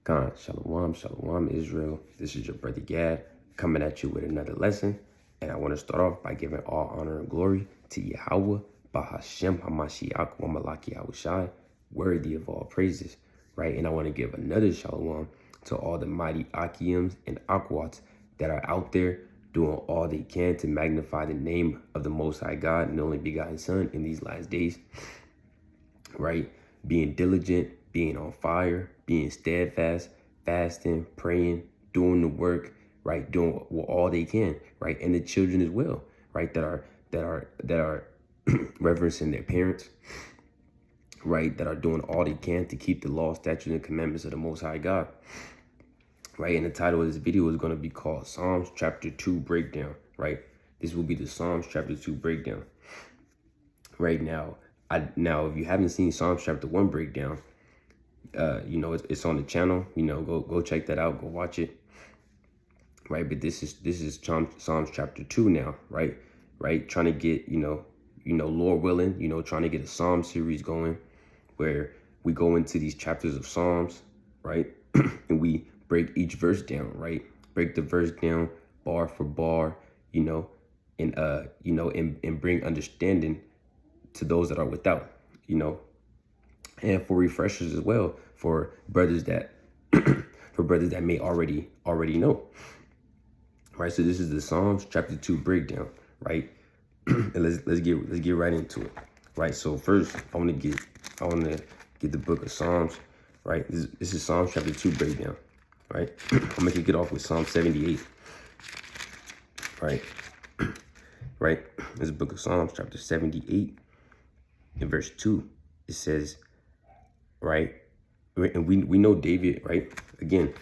Khan, Shalom, Shalom, Israel. This is your brother Gad coming at you with another lesson. And I want to start off by giving all honor and glory to Yahweh, Bahashem, Hamashiach, Wamalaki Yahushai, worthy of all praises, right? And I want to give another Shalom to all the mighty Akims and Akwats that are out there doing all they can to magnify the name of the Most High God and the only begotten Son in these last days, right? Being diligent, being on fire, being steadfast, fasting, praying, doing the work, right? Doing all they can, right? And the children as well, right? That are reverencing their parents, right? That are doing all they can to keep the law, statutes, and commandments of the Most High God, right? And the title of this video is going to be called Psalms Chapter 2 Breakdown, right? This will be the Psalms Chapter 2 Breakdown. Right now, if you haven't seen Psalms Chapter 1 Breakdown, it's on the channel. Go check that out. Go watch it. Right, but this is Psalms Chapter 2 now. Right, trying to get Lord willing, trying to get a Psalm series going, where we go into these chapters of Psalms, right, and we break each verse down. Right, break the verse down bar for bar, and bring understanding to those that are without, and for refreshers as well, for brothers that may already know, right? So this is the Psalms Chapter 2 breakdown, right? And let's get right into it, right? So first, I want to get the book of Psalms, right? This is Psalms Chapter 2 breakdown, right? I'm gonna kick it off with Psalm 78, right? Right. This is the book of Psalms Chapter 78, in verse 2. It says, right, and we know David, right? Again,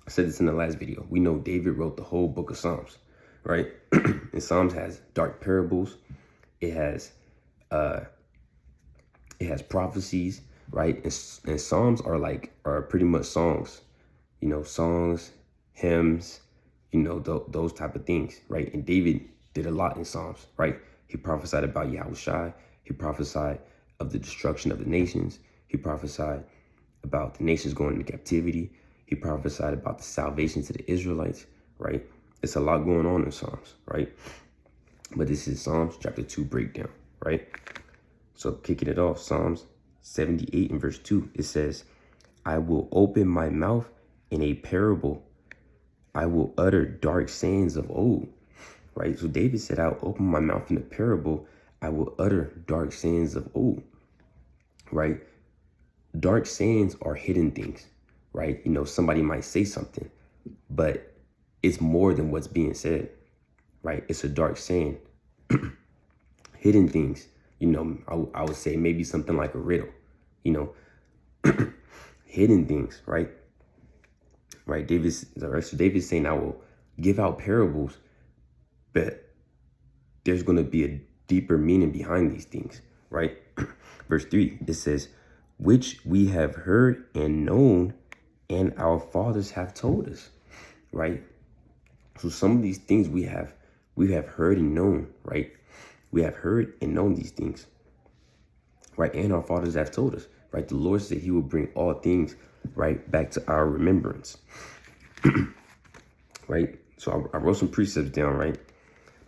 I said this in the last video. We know David wrote the whole book of Psalms, right? And Psalms has dark parables. It has prophecies, right? And Psalms are pretty much songs, songs, hymns, those type of things, right? And David did a lot in Psalms, right? He prophesied about Yahushai. He prophesied of the destruction of the nations. He prophesied about the nations going into captivity. He prophesied about the salvation to the Israelites, right? It's a lot going on in Psalms, right? But this is Psalms Chapter 2 breakdown, right? So kicking it off, Psalms 78 and verse 2, it says, I will open my mouth in a parable. I will utter dark sayings of old, right? So David said, I'll open my mouth in a parable. I will utter dark sayings of old, right? Dark sayings are hidden things, right? Somebody might say something, but it's more than what's being said, right? It's a dark saying. Hidden things, I would say maybe something like a riddle, hidden things, right? Right. David's saying, I will give out parables, but there's going to be a deeper meaning behind these things, right? Verse 3, it says, which we have heard and known, and our fathers have told us, right? So some of these things we have heard and known, right? We have heard and known these things, right? And our fathers have told us, right? The Lord said he will bring all things, right, back to our remembrance, right? So I wrote some precepts down, right?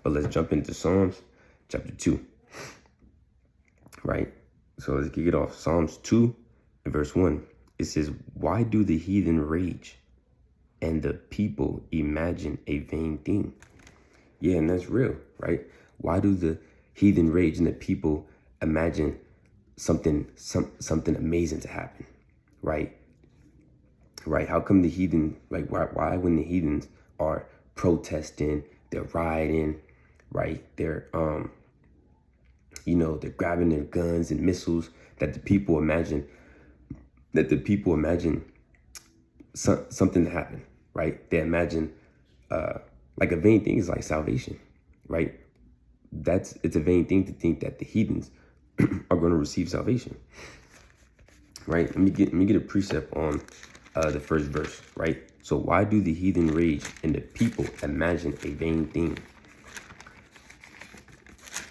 But let's jump into Psalms Chapter 2, right? So let's kick it off. Psalms 2 and verse 1. It says, why do the heathen rage and the people imagine a vain thing? Yeah, and that's real, right? Why do the heathen rage and the people imagine something amazing to happen, right? Right? How come the heathen, why when the heathens are protesting, they're rioting, right? They're they're grabbing their guns and missiles, that the people imagine something to happen, right? They imagine like a vain thing is like salvation, right? It's a vain thing to think that the heathens are going to receive salvation, right? Let me get a precept on the first verse, right? So why do the heathen rage and the people imagine a vain thing?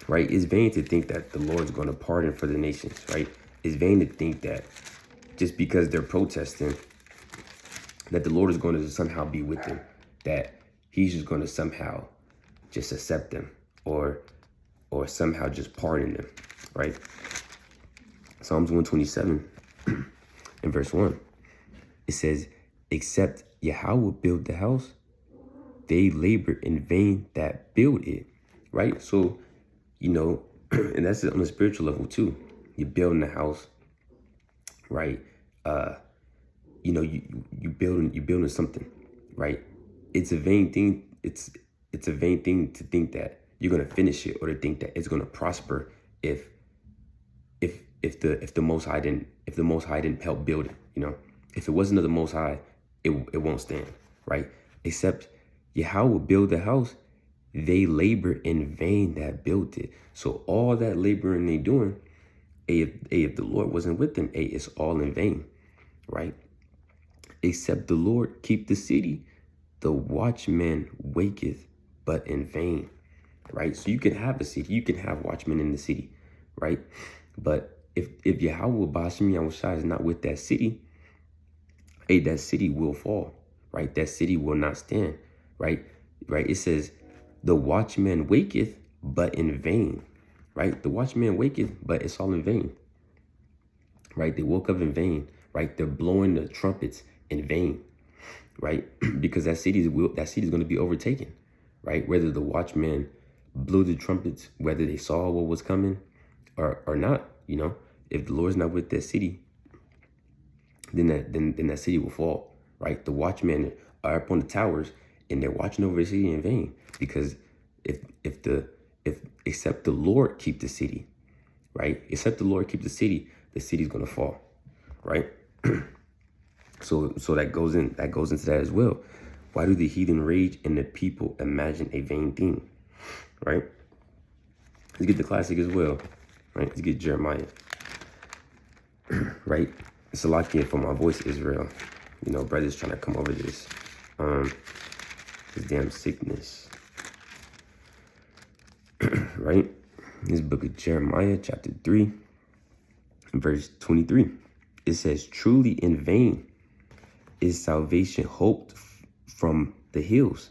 Right? It's vain to think that the Lord's going to pardon for the nations, right? It's vain to think that just because they're protesting, that the Lord is going to somehow be with them, that he's just going to somehow just accept them or somehow just pardon them, right? Psalms 127 in verse 1, it says, except Yahweh build the house, they labor in vain that build it, right? So, and that's on a spiritual level too. You're building a house, right? You're building something, right? It's a vain thing. It's a vain thing to think that you're gonna finish it or to think that it's gonna prosper if the Most High didn't help build it. If it wasn't of the Most High, it won't stand, right? Except Yahweh build the house, they labor in vain that built it. So all that laboring they doing, if the Lord wasn't with them, it's all in vain, right? Except the Lord keep the city, the watchman waketh, but in vain, right? So you can have a city, you can have watchmen in the city, right? But if Yahweh Bashim Yahushua is not with that city, that city will fall, right? That city will not stand, right? It says, the watchman waketh, but in vain, right? The watchman waketh, but it's all in vain, right? They woke up in vain, right? They're blowing the trumpets in vain, right? Because that city is going to be overtaken, right? Whether the watchman blew the trumpets, whether they saw what was coming or not, if the Lord's not with that city, then that city will fall, right? The watchmen are up on the towers and they're watching over the city in vain, because if except the Lord keep the city, right? Except the Lord keep the city's gonna fall, right? So that goes into that as well. Why do the heathen rage and the people imagine a vain thing, right? Let's get the classic as well, right? Let's get Jeremiah, right? It's a lot here for my voice, Israel. Brothers trying to come over this damn sickness, right? This book of Jeremiah, chapter 3, verse 23. It says, truly in vain is salvation hoped from the hills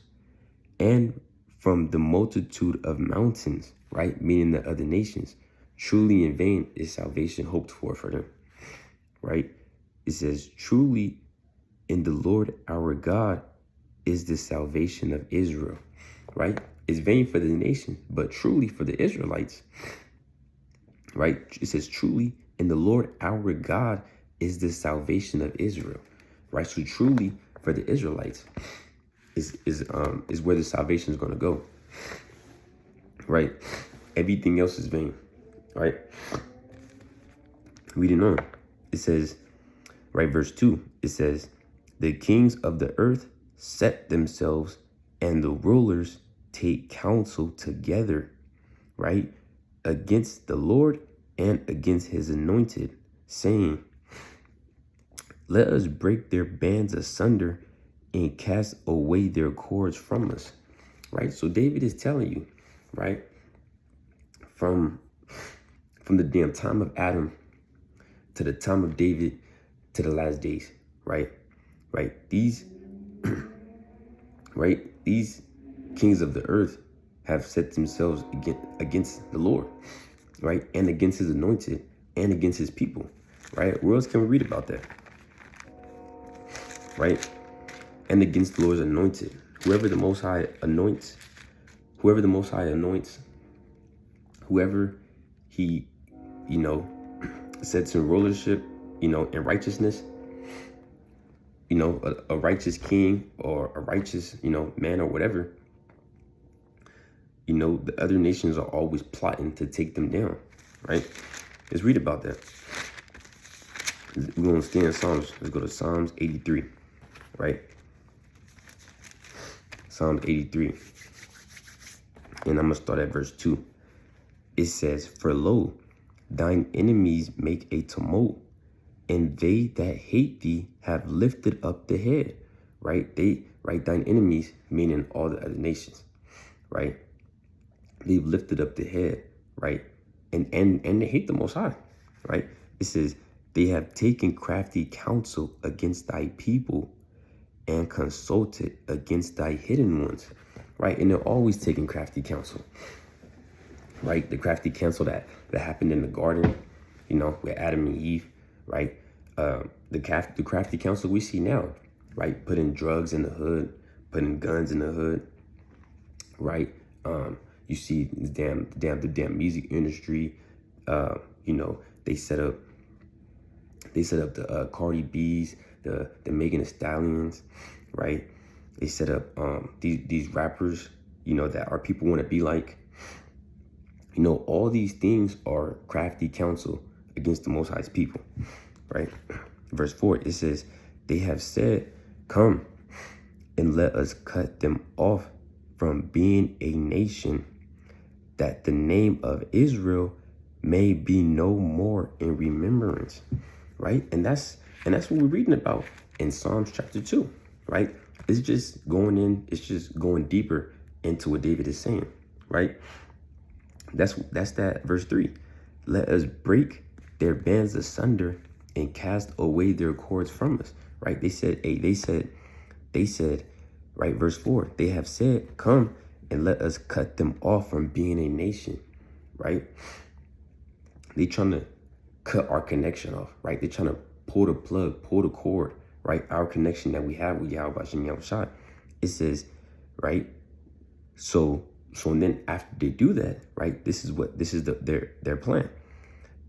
and from the multitude of mountains, right? Meaning the other nations. Truly in vain is salvation hoped for them, right? It says, truly in the Lord our God is the salvation of Israel, right? It's vain for the nation, but truly for the Israelites, right? It says, truly in the Lord our God is the salvation of Israel, right? So truly for the Israelites is where the salvation is going to go, right? Everything else is vain, right? Reading on, it says, right, verse 2, it says, the kings of the earth set themselves and the rulers take counsel together, right, against the Lord and against his anointed, saying, let us break their bands asunder and cast away their cords from us, right? So David is telling you, right, from the damn time of Adam to the time of David to the last days, right? These these kings of the earth have set themselves against the Lord, right? And against his anointed and against his people, right? Where else can we read about that? Right? And against the Lord's anointed. Whoever the Most High anoints, whoever he, sets in rulership, in righteousness, a righteous king or a righteous, man or whatever, the other nations are always plotting to take them down, right? Let's read about that. We're going to stay in Psalms. Let's go to Psalms 83, right? Psalm 83. And I'm going to start at verse 2. It says, for lo, thine enemies make a tumult, and they that hate thee have lifted up the head, right? Thine enemies, meaning all the other nations, right? They've lifted up the head, right? And they hate the Most High, right? It says, they have taken crafty counsel against thy people and consulted against thy hidden ones, right? And they're always taking crafty counsel, right? The crafty counsel that happened in the garden, with Adam and Eve, right? The crafty counsel we see now, right? Putting drugs in the hood, putting guns in the hood, right? You see the damn music industry. They set up the Cardi B's, the Megan Thee Stallions, right? They set up these rappers, that our people want to be like. All these things are crafty counsel against the Most High's people, right? Verse 4, it says, they have said, come and let us cut them off from being a nation, that the name of Israel may be no more in remembrance, right? And that's what we're reading about in Psalms chapter 2, right? It's just going deeper into what David is saying, right? That's that verse 3. Let us break their bands asunder and cast away their cords from us, right? They said, right? Verse 4, they have said, come and let us cut them off from being a nation, right? They trying to cut our connection off, right? They're trying to pull the plug, pull the cord, right? Our connection that we have with Yahweh Shem Yahushua. It says, right? So then after they do that, right? This is their plan,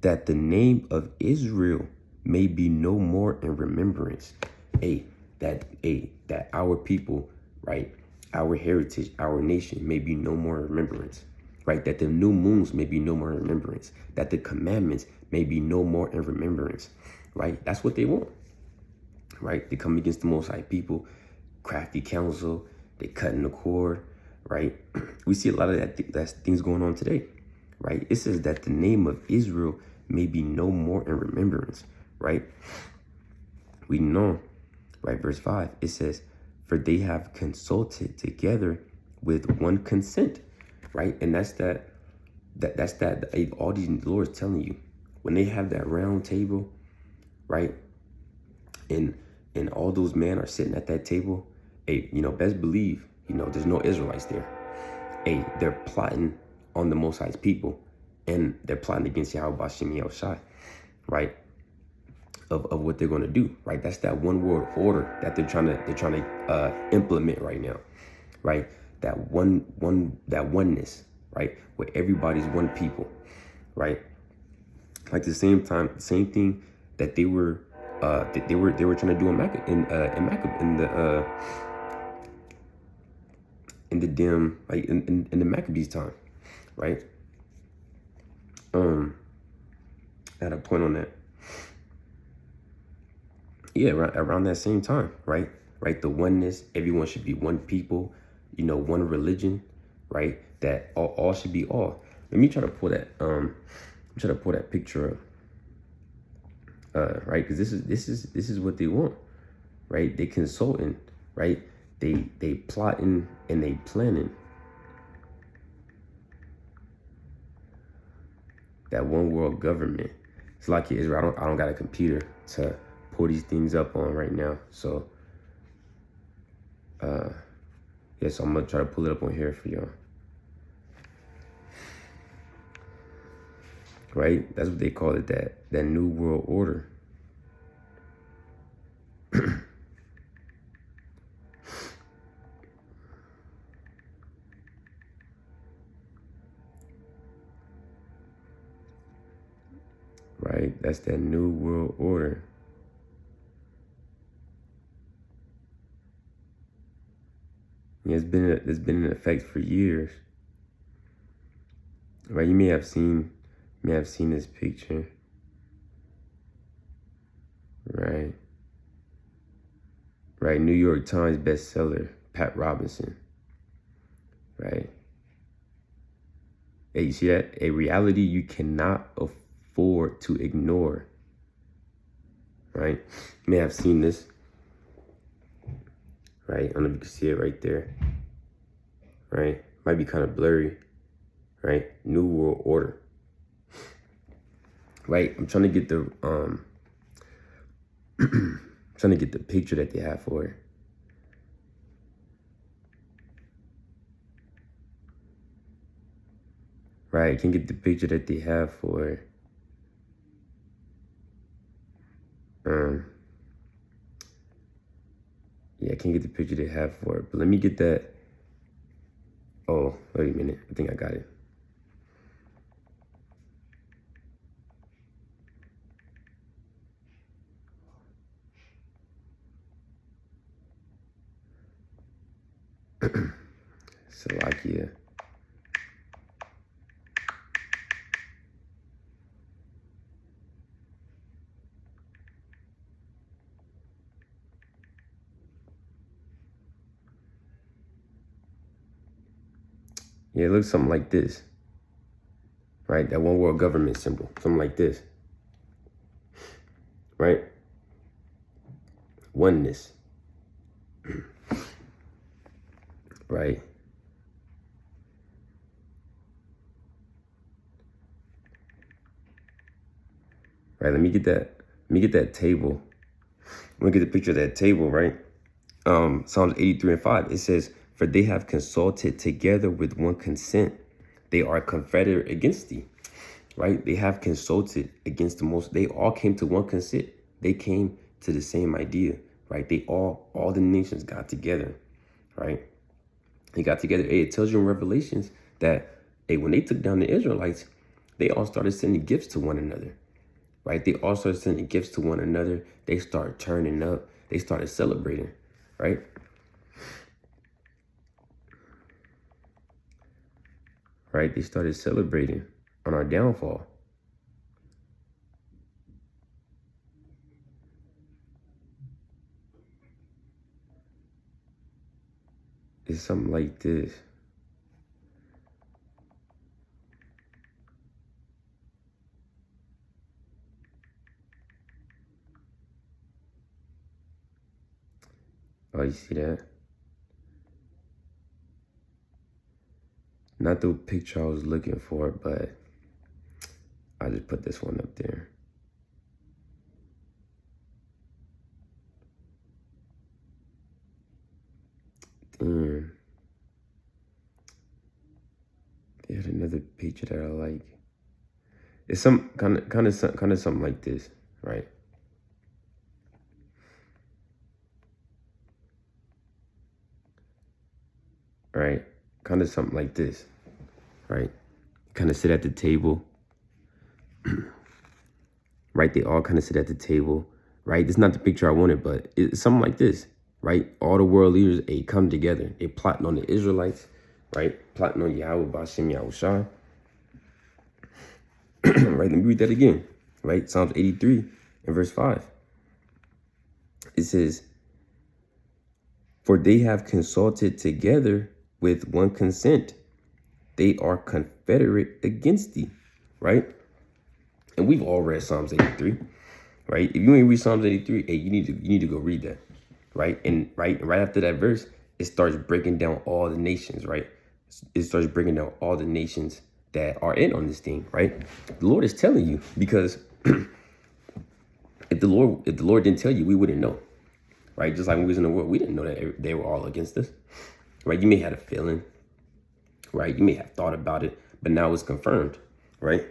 that the name of Israel may be no more in remembrance. That our people, right? Our heritage, our nation may be no more in remembrance, right? That the new moons may be no more in remembrance, that the commandments may be no more in remembrance, right? That's what they want, right? They come against the Most High people, crafty counsel, they cutting the cord, right? We see a lot of that's things going on today, right? It says that the name of Israel may be no more in remembrance, right? We know, right? Verse 5, it says, for they have consulted together with one consent, right? And that's all these Lord's telling you, when they have that round table, right? And all those men are sitting at that table, best believe, there's no Israelites there. They're plotting on the Most High's people, and they're plotting against Yahweh Shem Yahushua, right? Of what they're going to do, right? That's that one world order that they're trying to implement right now, right? That oneness, right? Where everybody's one people, right? Like the same thing that they were trying to do in the Maccabees time, right? I had a point on that. Yeah, around that same time, right? Right, the oneness, everyone should be one people, one religion, right? That all should be all. Let me try to pull that picture up, right? Because this is what they want, right? They consulting, right? They plotting and they planning. That one world government. It's like Israel. I don't got a computer to pull these things up on right now. So, so I'm gonna try to pull it up on here for y'all. Right? That's what they call it, that new world order. Right? That's that new world order. Yeah, it's been in effect for years. Right? You may have seen this picture. Right? Right? New York Times bestseller, Pat Robinson. Right? Hey, you see that? A reality you cannot afford to ignore. Right? You may have seen this. Right? I don't know if you can see it right there. Right? Might be kind of blurry. Right? New World Order. Right? I'm trying to get the picture that they have for it. Right, I can get the picture that they have for yeah, I can't get the picture they have for it. But let me get that. Oh, wait a minute. I think I got it. Salakia. Yeah, it looks something like this. Right? That one world government symbol. Something like this. Right? Oneness. Right? Right, let me get that. Let me get that table. Let me get the picture of that table, right? Psalms 83 and 5. It says, "For they have consulted together with one consent. They are confederate against thee." Right? They have consulted against the most. They all came to one consent. They came to the same idea, right? They all the nations got together, right? They got together. Hey, it tells you in Revelations that, hey, when they took down the Israelites, they all started sending gifts to one another, right? They all started sending gifts to one another. They started turning up. They started celebrating, right? Right? They started celebrating on our downfall. It's something like this. Oh, you see that? Not the picture I was looking for, but I just put this one up there. Damn. They had another picture that I like. It's some kind of something like this, right? Right? Kind of something like this, right? Kind of sit at the table, right? They all kind of sit at the table, right? It's not the picture I wanted, but it's something like this, right? All the world leaders, they come together. They plotting on the Israelites, right? Plotting on Yahweh, Bashem, Yahushua. Right? Let me read that again, right? Psalms 83 and verse 5. It says, "For they have consulted together with one consent. They are confederate against thee," right? And we've all read Psalms 83, right? If you ain't read Psalms 83, hey, you need to go read that, right? And right after that verse, it starts breaking down all the nations, right? It starts breaking down all the nations that are in on this thing, right? The Lord is telling you, because if the Lord didn't tell you, we wouldn't know, right? Just like when we was in the world, we didn't know that they were all against us, right? You may have a feeling, right? You may have thought about it, but now it's confirmed, right?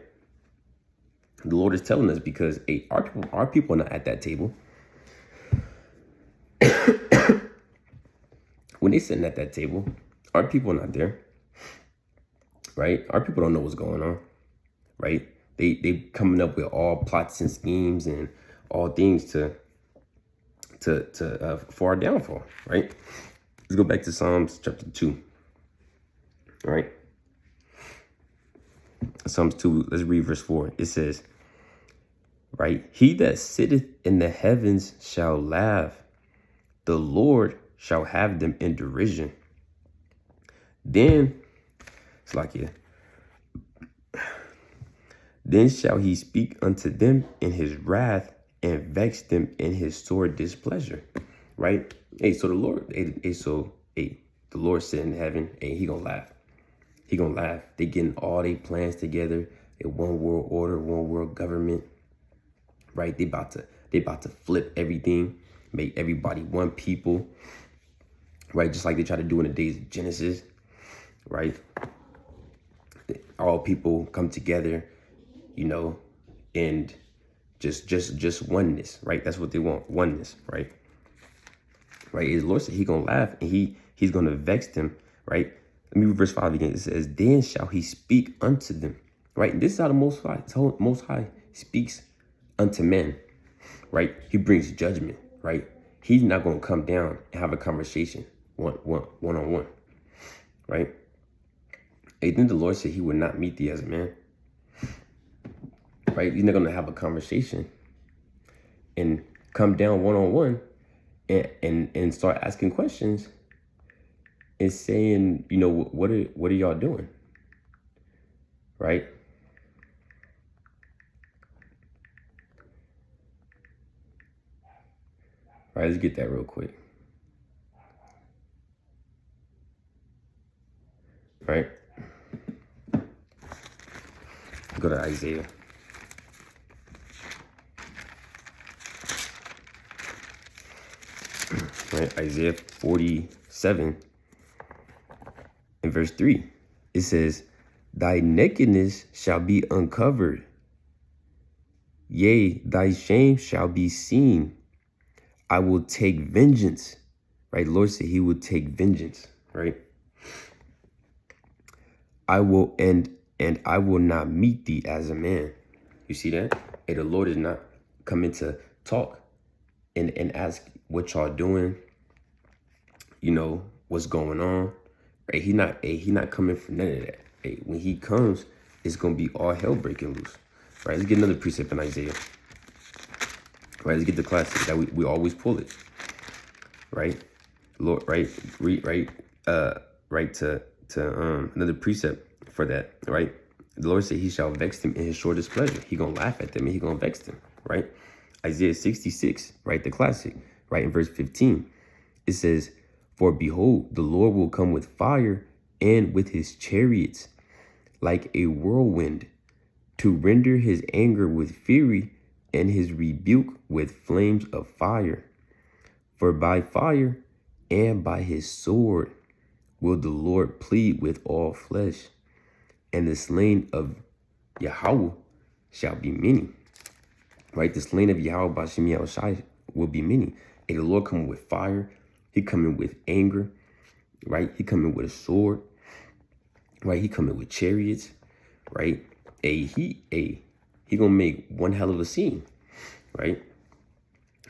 The Lord is telling us, because hey, our people are not at that table. When they sitting at that table, our people are not there, right? Our people don't know what's going on, right? They coming up with all plots and schemes and all things to for our downfall, right? Let's go back to Psalms chapter 2, all right? Psalms 2, let's read verse 4. It says, right, "He that sitteth in the heavens shall laugh. The Lord shall have them in derision. Then, it's like, yeah. Then shall he speak unto them in his wrath and vex them in his sore displeasure." Right? Hey, so the Lord, the Lord sitting in heaven, hey, he gonna laugh. He gonna laugh. They getting all their plans together in one world order, one world government. Right? They about to flip everything, make everybody one people. Right? Just like they try to do in the days of Genesis. Right? all people come together, you know, and just oneness, right? That's what they want, oneness, right? Right? His Lord said he gonna laugh and he's gonna vex them, right? Let me read verse 5 again. It says, then shall he speak unto them, right? And this is how the Most High speaks unto men, right? He brings judgment, right? He's not gonna come down and have a conversation one on one, right? And then the Lord said he would not meet thee as a man, right? He's not gonna have a conversation and come down one on one and start asking questions and saying, you know, what are y'all doing, right? All right, let's get that real quick. Right? Go to Isaiah. Right? Isaiah 47 and verse 3. It says, thy nakedness shall be uncovered. Yea, thy shame shall be seen. I will take vengeance. Right? The Lord said he will take vengeance. Right? I will and I will not meet thee as a man. You see that? Hey, the Lord is not coming to talk and ask what y'all doing, you know, what's going on. Right? He not coming for none of that. Hey, when he comes, it's gonna be all hell breaking loose. Right? Let's get another precept in Isaiah. Right, let's get the classic that we always pull it. Right? Lord, right, right to another precept for that, right? The Lord said he shall vex them in his short displeasure. He gonna laugh at them and he gonna vex them, right? Isaiah 66, right, the classic, right, in verse 15, it says, for behold, the Lord will come with fire and with his chariots like a whirlwind, to render his anger with fury and his rebuke with flames of fire. For by fire and by his sword will the Lord plead with all flesh, and the slain of Yahweh shall be many. Right? The slain of Yahweh Bashem Yahushai will be many. And the Lord coming with fire. He coming with anger. Right? He coming with a sword. Right? He coming with chariots. Right? He gonna make one hell of a scene. Right?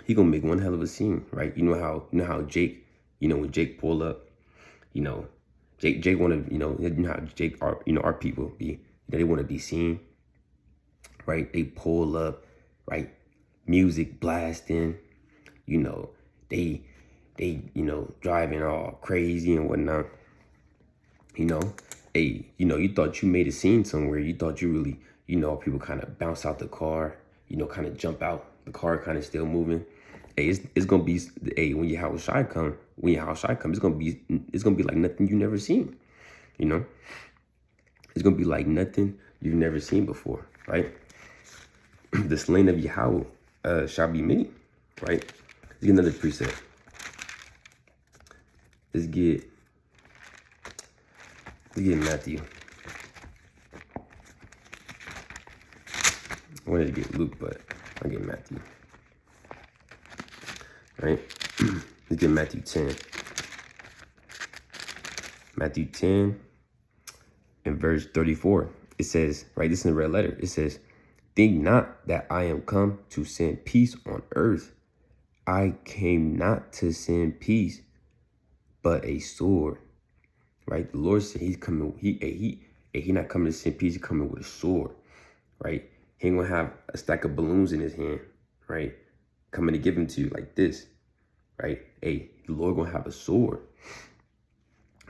He gonna make one hell of a scene. Right? You know how Jake, when Jake pull up, Jake wanna, you know how Jake our people be, they wanna be seen. Right? They pull up, right? Music blasting, they driving all crazy and whatnot. You thought you made a scene somewhere. You thought you really, people kind of bounce out the car, kind of jump out. The car kind of still moving. Hey, it's gonna be, hey, when Yahushua come, it's gonna be like nothing you never seen. It's gonna be like nothing you've never seen before, right? The slain of Yahweh shall be many, right? Let's get another precept. Let's get Matthew. I wanted to get Luke, but I'll get Matthew. Right? Let's get Matthew 10. Matthew 10 and verse 34. It says, right, this is in the red letter. It says, think not that I am come to send peace on earth. I came not to send peace, but a sword. Right? The Lord said he's coming. He not coming to send peace. He's coming with a sword. Right? He ain't gonna have a stack of balloons in his hand. Right? Coming to give him to you like this. Right? Hey, the Lord gonna have a sword.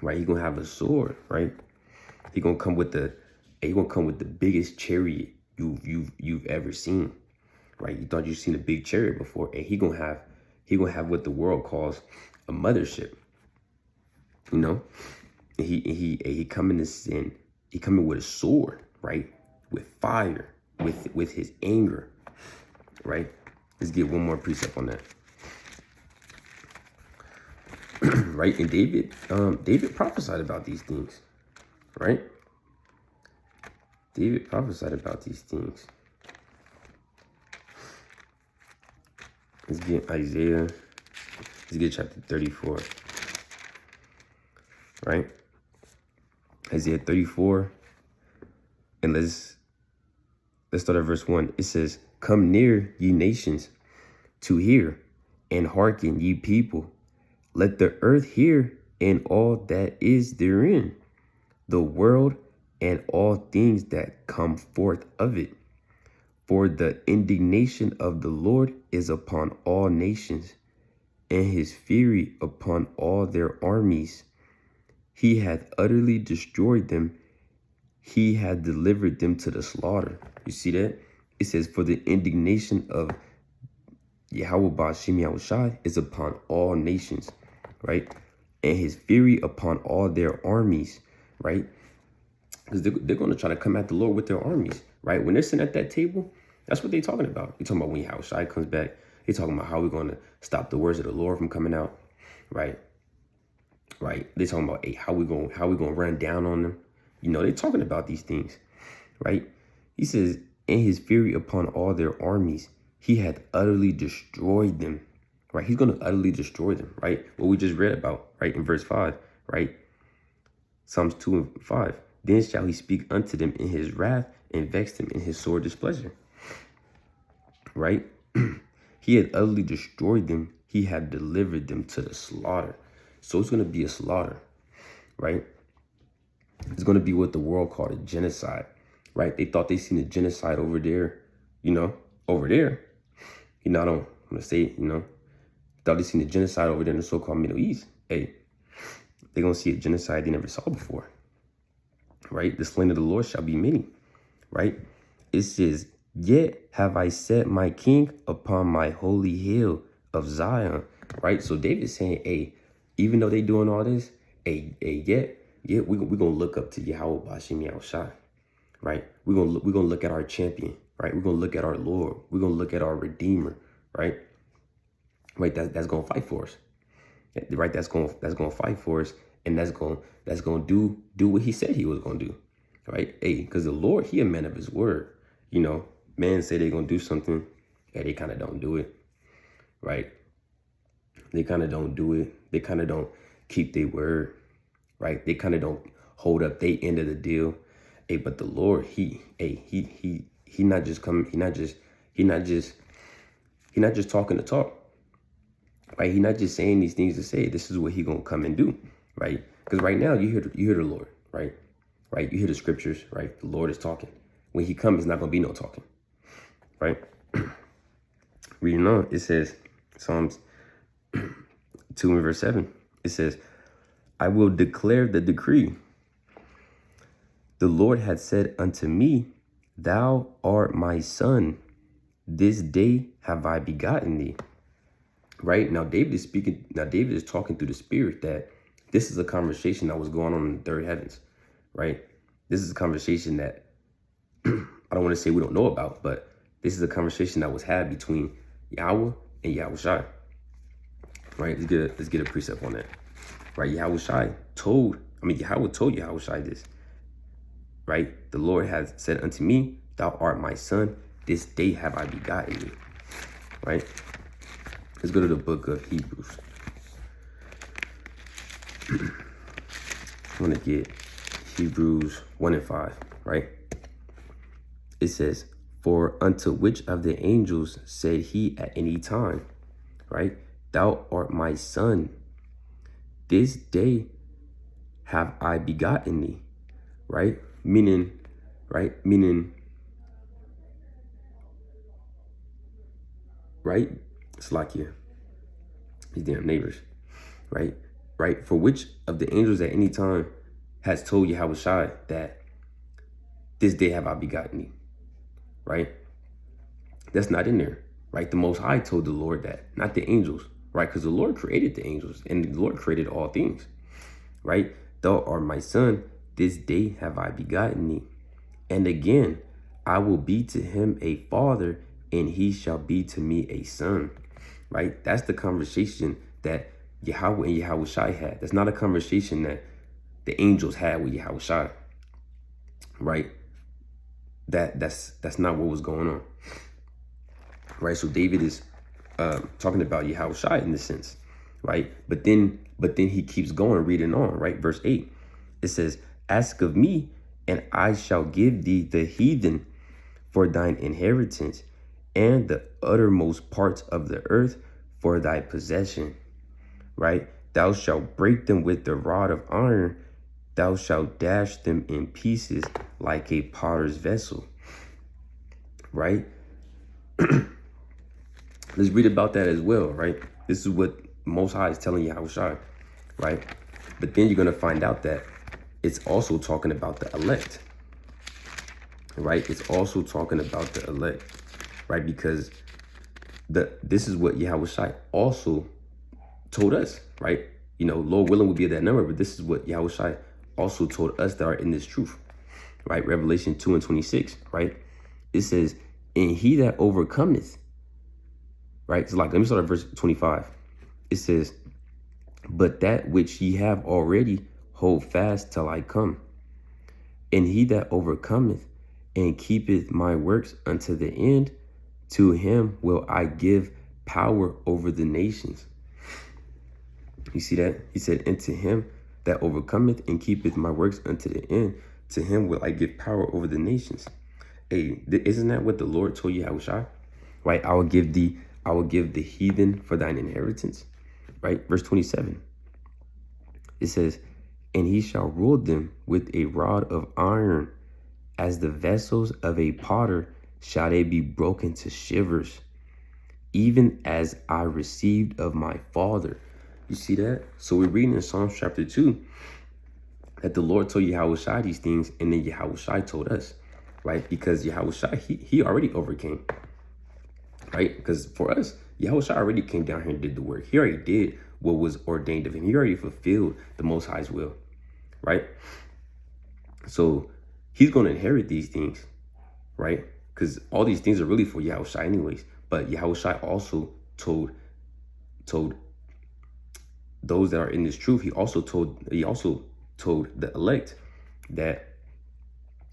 Right? He gonna have a sword. Right? He gonna come with the biggest chariot you've ever seen. Right? You thought you've seen a big chariot before. And he gonna have what the world calls a mothership. He coming to sin. He coming with a sword, right? With fire, with his anger, right? Let's get one more precept on that. Right? And David prophesied about these things, right? David prophesied about these things. Let's get Isaiah. Let's get chapter 34. Right? Isaiah 34. And let's start at verse 1. It says, "Come near, ye nations, to hear, and hearken, ye people. Let the earth hear, and all that is therein, the world and all things that come forth of it. For the indignation of the Lord is upon all nations, and his fury upon all their armies. He hath utterly destroyed them. He hath delivered them to the slaughter." You see that? It says, for the indignation of Yahweh Ba'ashem Yahushai is upon all nations, right? And his fury upon all their armies, right? Because they're going to try to come at the Lord with their armies, right? When they're sitting at that table, that's what they're talking about. They're talking about when Yahushai comes back. They're talking about how we're going to stop the words of the Lord from coming out, right? Right? They're talking about, hey, how we going to run down on them. You know, they're talking about these things, right? He says, "In his fury upon all their armies, he hath utterly destroyed them," right? He's going to utterly destroy them, right? What we just read about, right? In verse 5, right? Psalms 2 and 5. "Then shall he speak unto them in his wrath and vex them in his sore displeasure," right? He had utterly destroyed them. He had delivered them to the slaughter. So it's going to be a slaughter, right? It's going to be what the world called a genocide, right? They thought they seen a genocide over there, you know, over there. You know, I don't want to say it, you know. Thought they seen a genocide over there in the so-called Middle East. Hey, they're going to see a genocide they never saw before, right? The slain of the Lord shall be many, right? It says, "Yet have I set my king upon my holy hill of Zion," right? So David's saying, hey, even though they doing all this, yet we're going to look up to Yahweh Ba'ashem Yahushai, right? We're going to look at our champion, right? We're going to look at our Lord. We're going to look at our Redeemer, right? Right, that's going to fight for us, right? That's going to fight for us, and that's going to do what he said he was going to do, right? Hey, because the Lord, he a man of his word. You know, men say they're going to do something, and they kind of don't do it, right? They kind of don't do it. They kind of don't keep their word, right? They kind of don't hold up their end of the deal. Hey, but the Lord, he not just coming. He not just talking to talk, right? He not just saying these things to say. This is what he gonna come and do, right? Because right now you hear the Lord, right? Right? You hear the scriptures, right? The Lord is talking. When he comes, it's not gonna be no talking, right? Reading on, it says, Psalms 2 and verse 7. It says, "I will declare the decree. The Lord had said unto me, Thou art my son. This day have I begotten thee." Right? Now David is speaking. Now David is talking through the Spirit that this is a conversation that was going on in the third heavens, right? This is a conversation that I don't want to say we don't know about, but this is a conversation that was had between Yahweh and Yahushai. Right? Let's get a precept on that. Right? Yahweh told Yahushai this. Right? "The Lord has said unto me, Thou art my son. This day have I begotten thee." Right? Let's go to the book of Hebrews. I want to get Hebrews 1 and 5, right? It says, "For unto which of the angels said he at any time," right? "Thou art my son. This day have I begotten thee," right? Meaning, right? It's like you, these damn neighbors, right? Right? "For which of the angels at any time has told Yahushai that this day have I begotten thee," right? That's not in there, right? The Most High told the Lord that, not the angels, right? Because the Lord created the angels and the Lord created all things, right? "Thou art my son, this day have I begotten thee. And again, I will be to him a father, and he shall be to me a son," right? That's the conversation that Yahweh and Yahushai had. That's not a conversation that the angels had with Yahushai, right? that's not what was going on, right? So David is talking about Yahushua in this sense, right? But then he keeps going, reading on, right? Verse 8, it says, "Ask of me, and I shall give thee the heathen for thine inheritance, and the uttermost parts of the earth for thy possession," right? "Thou shalt break them with the rod of iron, thou shalt dash them in pieces like a potter's vessel," right? Let's read about that as well, right? This is what Most High is telling Yahushua, right? But then you're going to find out that it's also talking about the elect, right? It's also talking about the elect, right? Because this is what Yahushua also told us, right? You know, Lord willing, we'll be at that number, but this is what Yahushua also told us that are in this truth, right? Revelation 2:26, right? It says, "And he that overcometh," right? So like, let me start at verse 25. It says, "But that which ye have already, hold fast till I come. And he that overcometh and keepeth my works unto the end, to him will I give power over the nations." You see that? He said, "And to him that overcometh and keepeth my works unto the end, to him will I give power over the nations." Hey, isn't that what the Lord told you, Yahushua? Right? I will give the heathen for thine inheritance. Right? Verse 27. It says, "And he shall rule them with a rod of iron, as the vessels of a potter shall they be broken to shivers, even as I received of my Father." You see that? So we're reading in Psalms chapter 2 that the Lord told Yahushua these things, and then Yahushua told us, right? Because Yahushua, he already overcame, right? Because for us, Yahushua already came down here and did the work. He already did what was ordained of him. He already fulfilled the Most High's will, right? So he's going to inherit these things, right? Because all these things are really for Yahushua anyways. But Yahushua also told those that are in this truth, he also told the elect that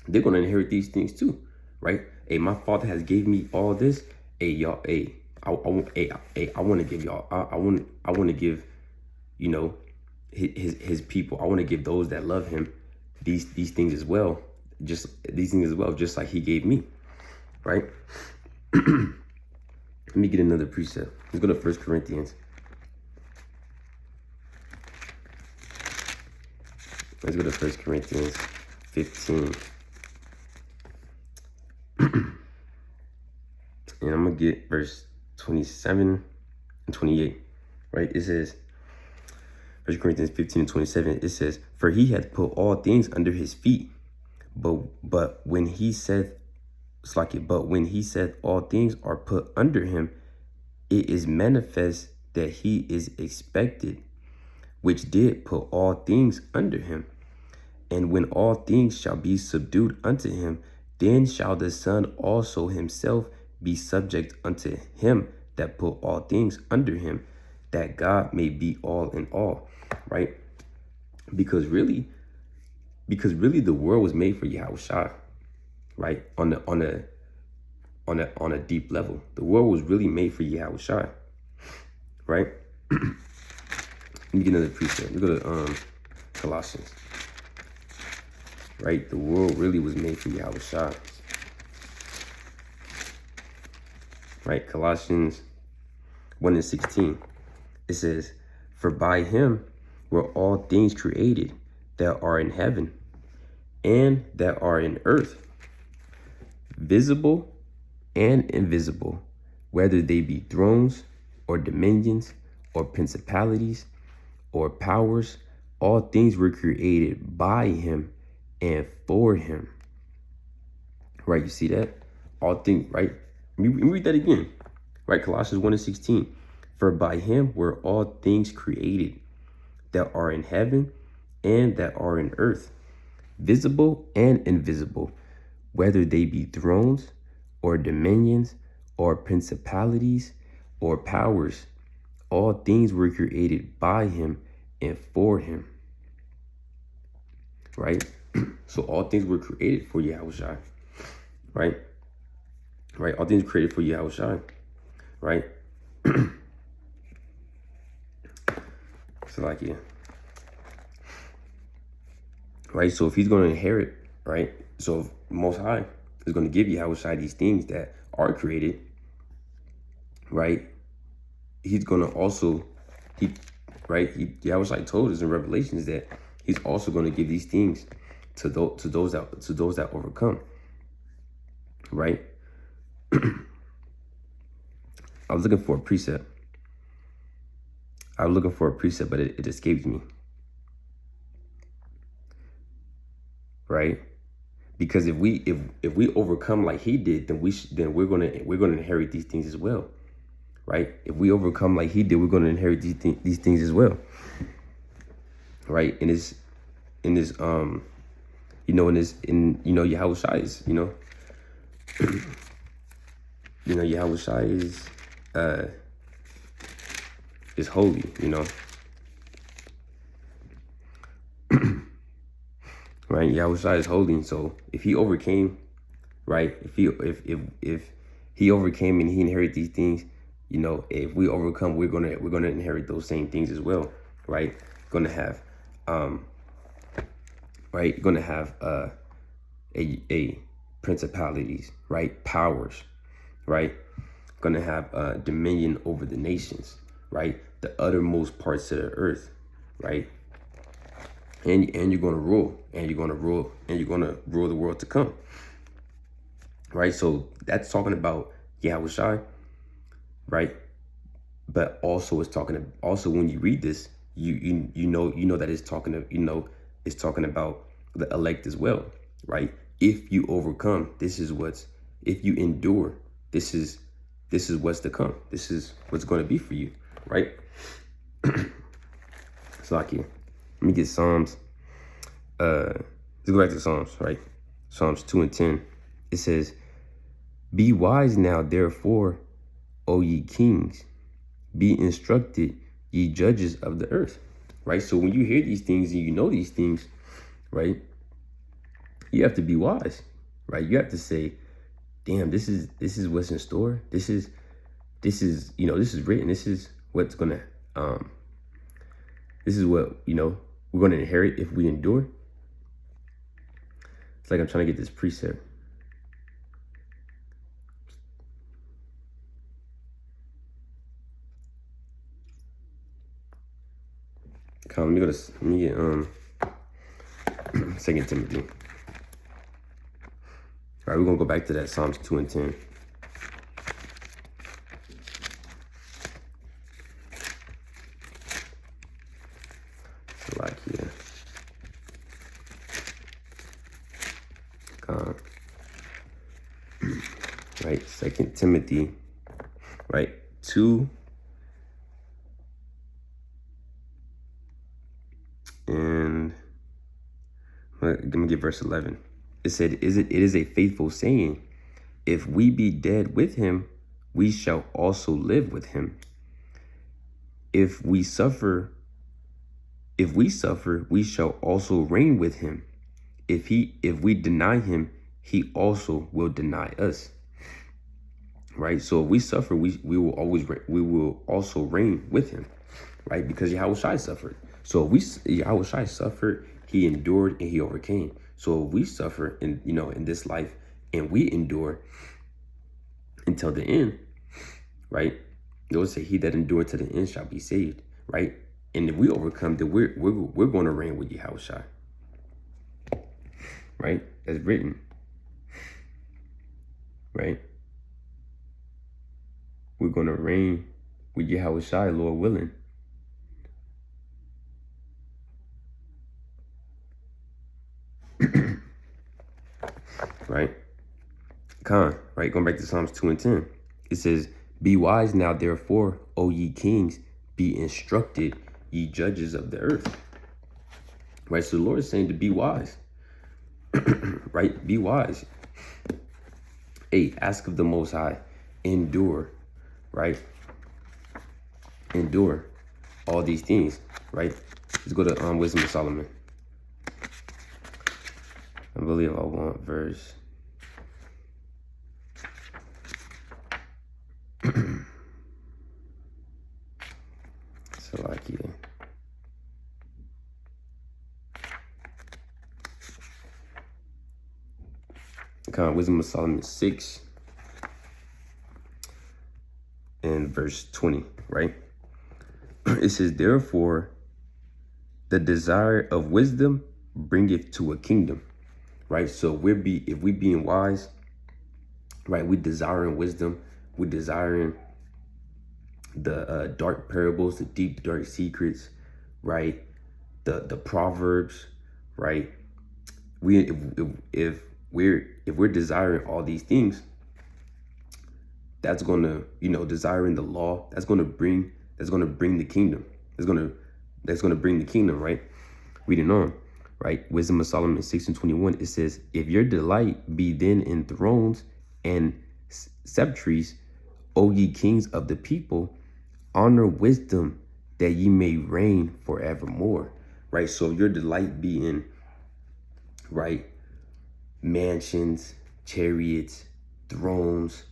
they're going to inherit these things too, right? Hey, my Father has gave me all this. Hey, y'all, hey, I want to give y'all, I want to give, you know, his people, I want to give those that love him these things as well, just like he gave me, right? Let me get another precept. Let's go to 1 Corinthians. Let's go to 1 Corinthians 15. And I'm going to get verse 27 and 28, right? It says, 1 Corinthians 15 and 27, it says, "For he hath put all things under his feet, but when he saith all things are put under him, it is manifest that he is expected, which did put all things under him. And when all things shall be subdued unto him, then shall the Son also himself be subject unto him that put all things under him, that God may be all in all," right? Because really the world was made for Yahushua, right? On a deep level, the world was really made for Yahushua, right? Let me get another precept. Let's go to Colossians. Right? The world really was made for Yahushua. Right? Colossians 1 and 16. It says, "For by him were all things created that are in heaven and that are in earth, visible and invisible, whether they be thrones or dominions or principalities or powers, all things were created by him and for him." Right? You see that? All things, right? Let me read that again. Right? Colossians 1 and 16. "For by him were all things created that are in heaven and that are in earth, visible and invisible, whether they be thrones or dominions or principalities or powers. All things were created by him and for him." Right? So all things were created for Yahushua, right? Right? All things created for Yahushua, right? So like, yeah. Right? So if he's going to inherit, right? So if Most High is going to give Yahushua these things that are created, right? He's going to also, Yahushua told us in Revelations that he's also going to give these things to those that overcome, right? I was looking for a precept. But it escaped me. Right? Because if we overcome like he did, then we're gonna inherit these things as well. Right? If we overcome like he did, we're gonna inherit these things as well. Right? In Yahushua is, Yahushua is holy, right? Yahushua is holy. So if he overcame, right? If he overcame and he inherited these things, if we overcome, we're gonna inherit those same things as well, right? Gonna have a principalities, right? Powers, right? Gonna have dominion over the nations, right? The uttermost parts of the earth, right? And you're gonna rule, and you're gonna rule the world to come, right? So that's talking about Yahushua, right? But also it's talking also when you read this, you know that it's talking about the elect as well, right? If you overcome, if you endure, this is what's to come. This is what's going to be for you, right? It's like here. Let me get Psalms. Let's go back to Psalms, right? Psalms 2 and 10. It says, "Be wise now, therefore, O ye kings. Be instructed, ye judges of the earth." Right? So when you hear these things and you know these things, right? You have to be wise, right? You have to say, damn, this is what's in store. This is written. This is what's gonna this is what we're gonna inherit if we endure. It's like I'm trying to get this precept. Let me get 2 Timothy. All right, we're gonna go back to that Psalms 2 and 10. So like here. Right, 2 Timothy, right, 2 and let me get verse 11. It said, it is a faithful saying, if we be dead with him, we shall also live with him. If we suffer, we shall also reign with him. If we deny him, he also will deny us. Right? So if we suffer, we will also reign with him, right? Because Yahushua suffered. So if Yahushua suffered, he endured and he overcame. So if we suffer in this life and we endure until the end, right? Those say he that endured to the end shall be saved, right? And if we overcome, then we're going to reign with Yahushua, right? As written, right? We're going to reign with Yahushua, Lord willing. Right? Right? Going back to Psalms 2 and 10. It says, be wise now, therefore, O ye kings, be instructed, ye judges of the earth. Right? So the Lord is saying to be wise. Right? Be wise. 8, ask of the Most High. Endure. Right? Endure all these things. Right? Let's go to Wisdom of Solomon. I believe I want verse Salakia. Wisdom of Solomon 6 and verse 20, right? It says, therefore, the desire of wisdom bringeth to a kingdom, right? So if we being wise, right, we desiring wisdom, we desiring the dark parables, the deep dark secrets, right? The proverbs, right? If we're desiring all these things, that's gonna, desiring the law, that's gonna bring the kingdom. That's gonna bring the kingdom, right? Reading on, right? Wisdom of Solomon 6:21. It says, if your delight be then in thrones and sceptres, O ye kings of the people, honor wisdom that ye may reign forevermore. Right? So your delight be in, right, mansions, chariots, thrones,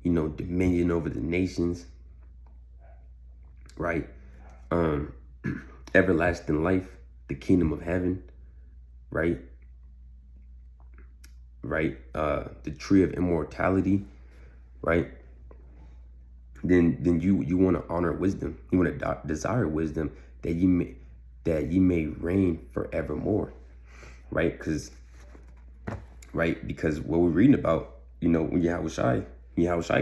dominion over the nations, right? Everlasting life, the kingdom of heaven, right? Right? The tree of immortality, right? Then you want to honor wisdom. You want to desire wisdom that ye may reign forevermore, right? Because what we're reading about, when Yahushua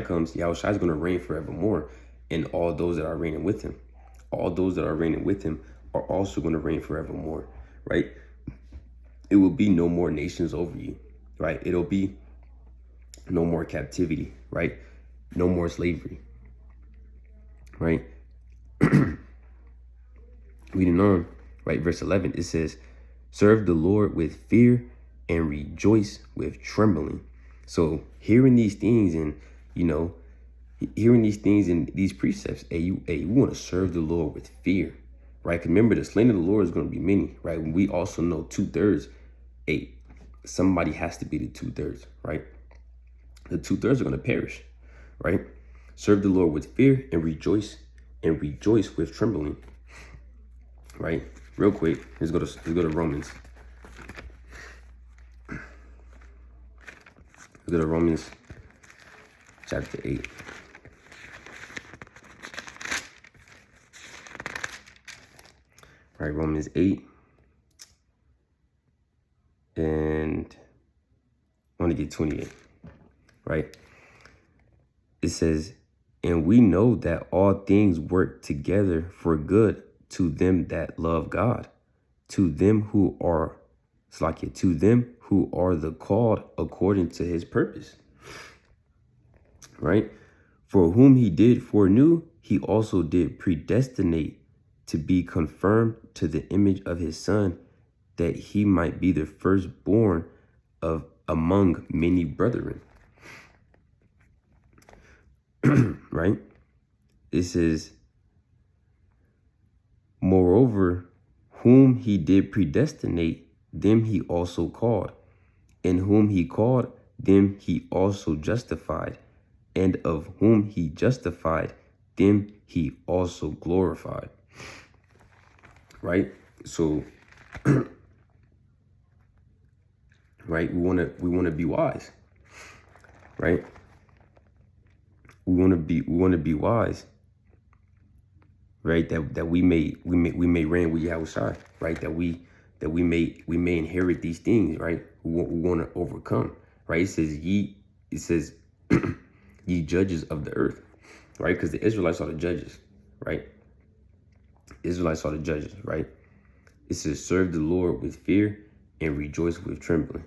comes, Yahushua is going to reign forevermore, and all those that are reigning with him, are also going to reign forevermore, right? It will be no more nations over you, right? It'll be no more captivity, right? No more slavery, right? Reading on, right? Verse 11, it says, serve the Lord with fear and rejoice with trembling. So hearing these things and, these precepts, you want to serve the Lord with fear, right? Remember, the slain of the Lord is going to be many, right? We also know 2/3, somebody has to be the 2/3, right? The 2/3 are going to perish, right? Serve the Lord with fear and rejoice with trembling, right? Real quick, let's go to Romans. Let's go to Romans chapter 8. Right, Romans 8. And I want to get 28. Right? It says, and we know that all things work together for good to them that love God, to them who are the called according to his purpose. Right? For whom he did foreknew, he also did predestinate to be conformed to the image of his son, that he might be the firstborn of among many brethren. Right? It says, moreover, whom he did predestinate, them he also called. And whom he called, them he also justified. And of whom he justified, them he also glorified. Right? So, right, we want to be wise. Right? We want to be wise. Right? That we may reign with Yahushua, right? That we may inherit these things, right? We want to overcome, right? It says ye judges of the earth, right? Because the Israelites are the judges, right? Israelites are the judges, right? It says serve the Lord with fear and rejoice with trembling,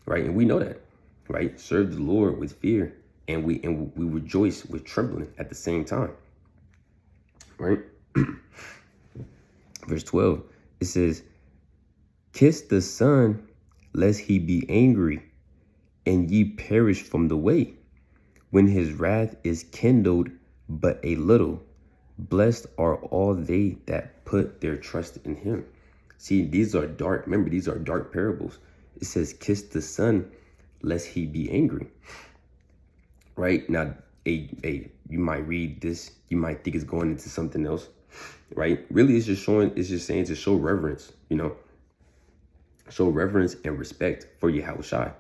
right? And we know that, right? Serve the Lord with fear and we rejoice with trembling at the same time. Right? Verse 12, it says, kiss the Son, lest he be angry, and ye perish from the way, when his wrath is kindled but a little. Blessed are all they that put their trust in him. See, these are dark parables. It says, kiss the Son, lest he be angry. Right? Now, you might read this, you might think it's going into something else, right? Really, it's just saying to show reverence, you know, show reverence and respect for Yahushua,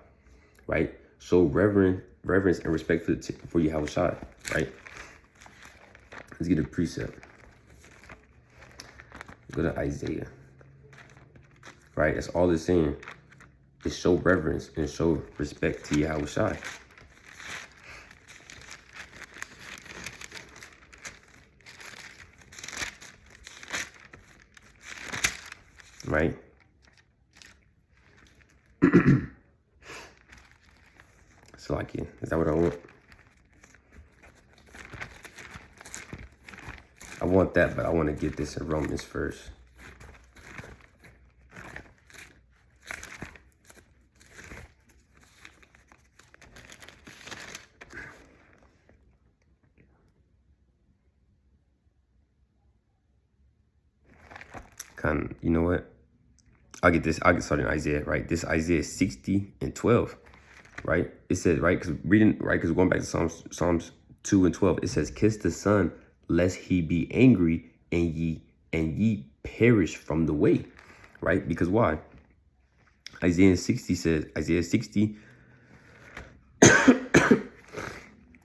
right? Show reverence and respect for Yahushua, right? Let's get a precept. Go to Isaiah, right? That's all it's saying is show reverence and show respect to Yahushua. Right? So like, yeah, is that what I want? I want that, but I want to get this in Romans first. You know what? I'll get started in Isaiah, right? This Isaiah 60 and 12, right? It says, right, because going back to Psalms 2 and 12, it says, kiss the Son, lest he be angry, and ye perish from the way, right? Because why? Isaiah 60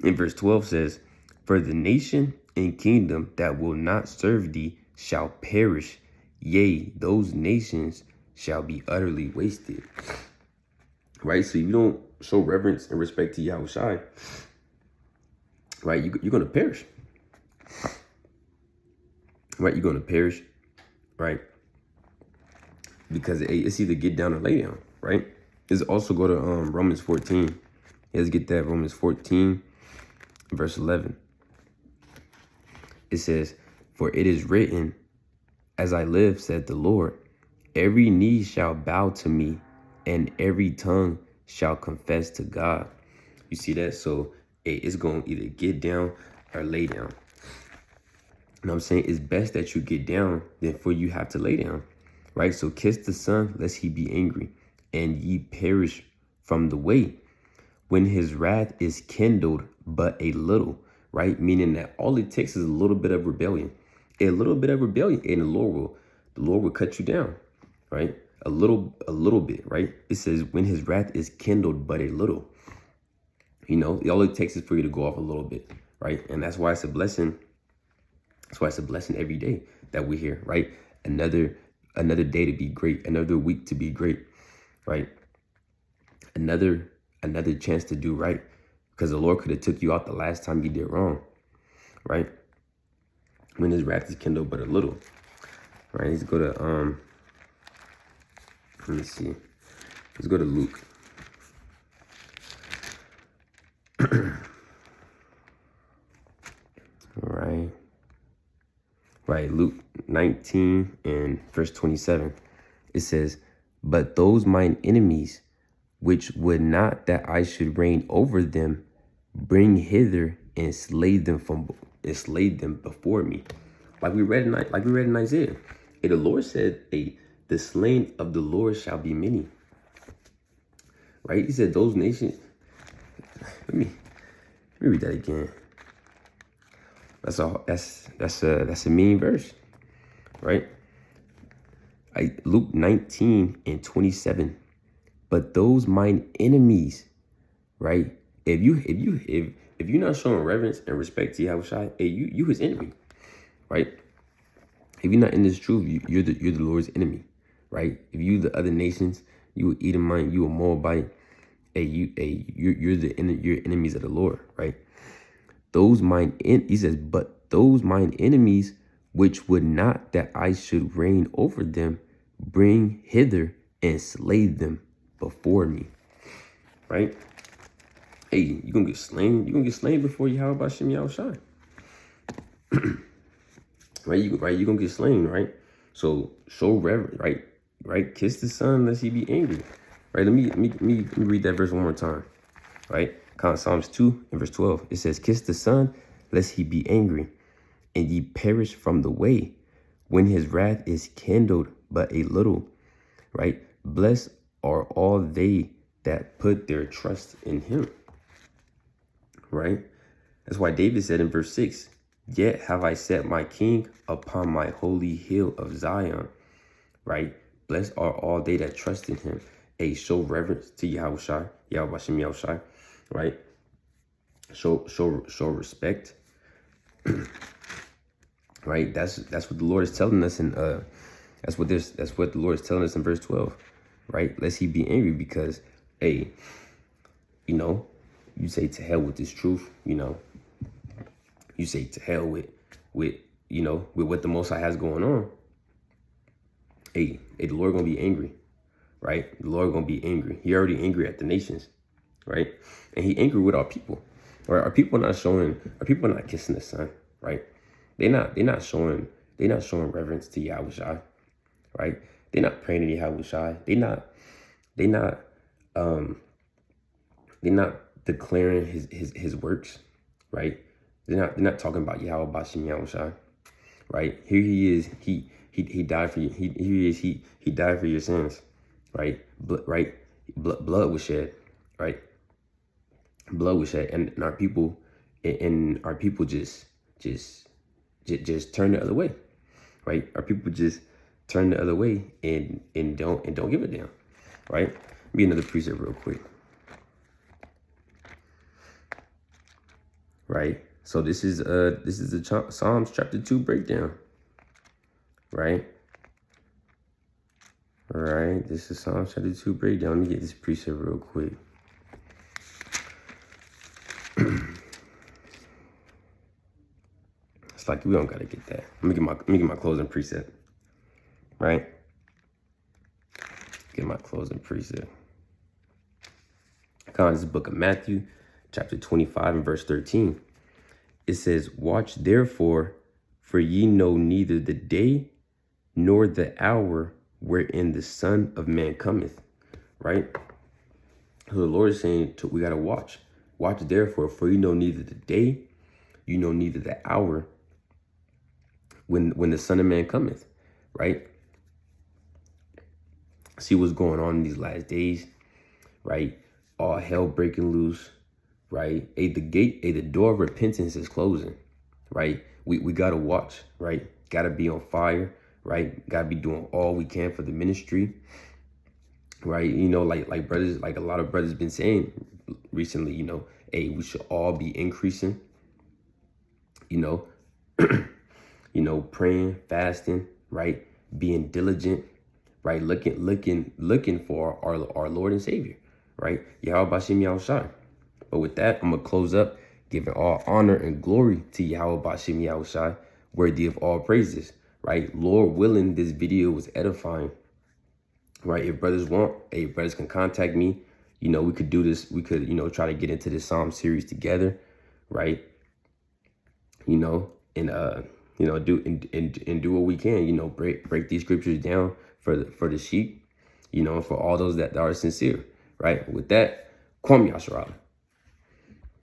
in verse 12 says, for the nation and kingdom that will not serve thee shall perish. Yea, those nations shall be utterly wasted. Right? So you don't show reverence and respect to Yahushua, right? You're going to perish. Right? You're going to perish, right? Because it's either get down or lay down, right? Let's also go to Romans 14. Let's get that. Romans 14, verse 11. It says, for it is written, as I live, said the Lord, every knee shall bow to me, and every tongue shall confess to God. You see that? So it's going to either get down or lay down. And I'm saying it's best that you get down than for you have to lay down, right? So kiss the Son, lest he be angry, and ye perish from the way, when his wrath is kindled but a little, right? Meaning that all it takes is a little bit of rebellion. A little bit of rebellion, and the Lord will cut you down, right? A little bit, right? It says when his wrath is kindled but a little. You know, all it takes is for you to go off a little bit, right? And that's why it's a blessing. That's why it's a blessing every day that we're here, right? Another day to be great, another week to be great, right? Another chance to do right, because the Lord could have took you out the last time you did wrong, right? When his wrath is kindled but a little, right? Let's go to let me see. Let's go to Luke. Right, Luke 19 and verse 27. It says, but those mine enemies, which would not that I should reign over them, bring hither and slay them before me. Like we read in Isaiah. The Lord said, the slain of the Lord shall be many. Right? He said those nations. Let me read that again. That's a mean verse, right? Luke 19 and 27. But those mine enemies, right? If you're not showing reverence and respect to Yahushua, you his enemy, right? If you're not in this truth, you're the Lord's enemy, right? If you the other nations, you a Edomite, you a Moabite, you're enemies of the Lord, right? He says, but those mine enemies, which would not that I should reign over them, bring hither and slay them before me, right? Hey, you're gonna get slain. You're gonna get slain before you. How about Shem Yahushua? Right? You're gonna get slain, right? So show reverence, right? Kiss the Son, lest he be angry. Right? Let me read that verse one more time. Right? Psalms 2 and verse 12. It says, kiss the Son, lest he be angry, and ye perish from the way, when his wrath is kindled but a little. Right? Blessed are all they that put their trust in him. Right? That's why David said in verse 6, Yet have I set my king upon my holy hill of Zion, right? Blessed are all they that trust in him. Show reverence to Yahushua, Yahweh Shem Yahushua, right? Show respect, right? That's what the Lord is telling us, and that's what the Lord is telling us in verse 12, right? Lest he be angry, because you know, you say to hell with this truth, you say to hell with what the Most High has going on. The Lord gonna be angry, right? The Lord gonna be angry. He already angry at the nations, right? And he angry with our people, right? Our people not kissing the Son, right? They're not showing reverence to Yahushua, right? They're not praying to Yahushua. They're not declaring his works, right? They're not talking about Yahweh Bashim Yahushua, right? Here he is. He died for you. He died for your sins, right? Blood was shed, right? Blood was shed, and our people just turn the other way, right? Our people just turn the other way and don't give a damn, right? Be another precept real quick, right? So this is the Psalms chapter 2 breakdown, right? All right, this is Psalms chapter 2 breakdown. Let me get this precept real quick. It's like we don't gotta get that. Let me get my closing precept, right? Get my closing precept. This is the book of Matthew, chapter 25 and verse 13. It says, "Watch therefore, for ye know neither the day nor the hour wherein the Son of Man cometh," right? So the Lord is saying we got to watch. Watch therefore, for you know neither the day, you know neither the hour when the Son of Man cometh, right? See what's going on in these last days, right? All hell breaking loose, right? The door of repentance is closing, right? We got to watch, right? Got to be on fire, right? Got to be doing all we can for the ministry, right? Like brothers, like a lot of brothers been saying recently, we should all be increasing, praying, fasting, right? Being diligent, right? Looking for our Lord and Savior, right? Yahweh Bashim Yahushua. But with that, I'm going to close up, giving all honor and glory to Yahweh Bashim Yahushua, worthy of all praises, right? Lord willing, this video was edifying, right? If brothers want, brothers can contact me. We could do this. We could, try to get into this Psalm series together, right? And do what we can, break these scriptures down for the sheep, for all those that are sincere, right? With that, Kwam Yasharala.